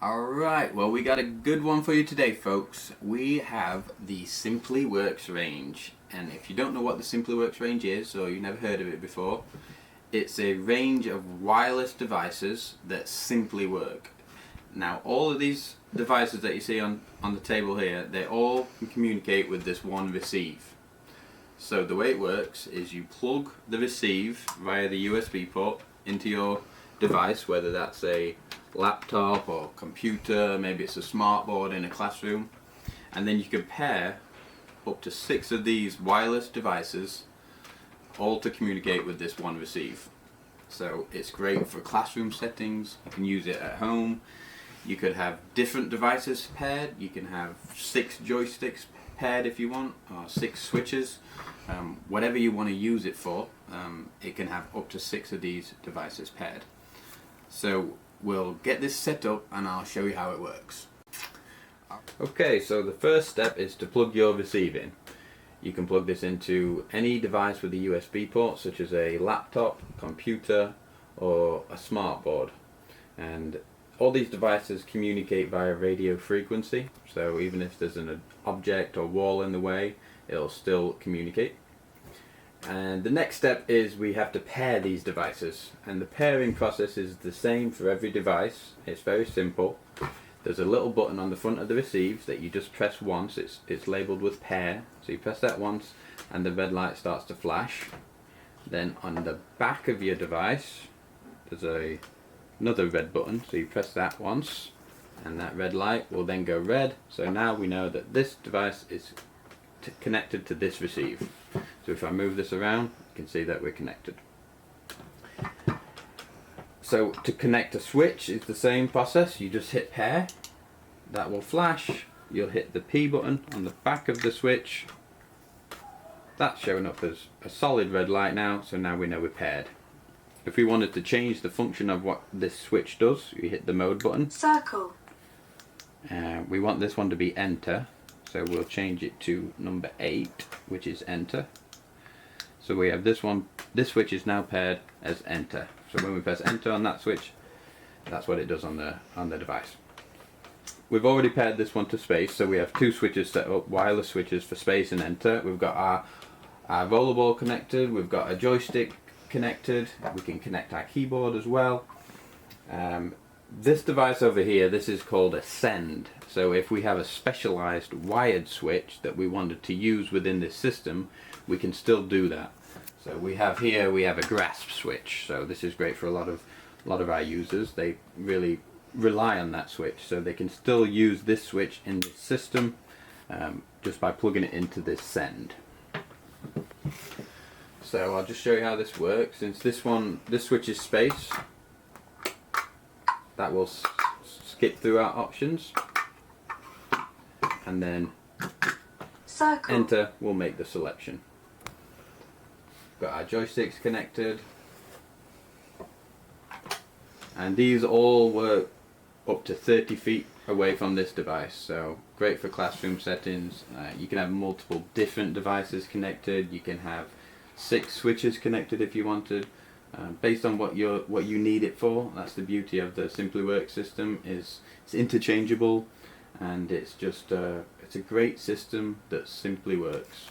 Alright, well we got a good one for you today, folks. We have the SimplyWorks range, and if you don't know what the SimplyWorks range is, or you've never heard of it before, it's a range of wireless devices that simply work. Now all of these devices that you see on the table here, they all can communicate with this one receive. So the way it works is you plug the receive via the USB port into your device, whether that's a laptop or computer, maybe it's a smart board in a classroom, and then you can pair up to 6 of these wireless devices all to communicate with this one receive. So it's great for classroom settings. You can use it at home. You could have different devices paired. You can have 6 joysticks paired if you want, or 6 switches. Whatever you want to use it for, it can have up to 6 of these devices paired. So we'll get this set up and I'll show you how it works. Okay, so the first step is to plug your receive in. You can plug this into any device with a USB port, such as a laptop, computer, or a smart board. And all these devices communicate via radio frequency, so even if there's an object or wall in the way, it'll still communicate. And the next step is we have to pair these devices, and the pairing process is the same for every device. It's very simple. There's a little button on the front of the receive that you just press once. It's labeled with pair, so you press that once and the red light starts to flash. Then on the back of your device there's another red button, so you press that once and that red light will then go red. So now we know that this device is connected to this receive. So if I move this around, you can see that we're connected. So to connect a switch is the same process. You just hit pair, that will flash. You'll hit the P button on the back of the switch. That's showing up as a solid red light now, so now we know we're paired. If we wanted to change the function of what this switch does, you hit the mode button. Circle. We want this one to be enter, so we'll change it to number 8, which is enter. So we have this one, this switch is now paired as enter. So when we press enter on that switch, that's what it does on the device. We've already paired this one to space, so we have 2 switches set up, wireless switches for space and enter. We've got our rollerball connected, we've got a joystick connected, we can connect our keyboard as well. This device over here, this is called a send. So if we have a specialized wired switch that we wanted to use within this system, we can still do that. So we have a grasp switch. So this is great for a lot of our users. They really rely on that switch, so they can still use this switch in the system just by plugging it into this send. So I'll just show you how this works. Since this switch is space, that will skip through our options, and then Circle. enter will make the selection. Got our joysticks connected, and these all work up to 30 feet away from this device, so great for classroom settings. You can have multiple different devices connected. You can have 6 switches connected if you wanted, based on what you need it for. That's the beauty of the SimplyWorks system, is it's interchangeable, and it's just it's a great system that simply works.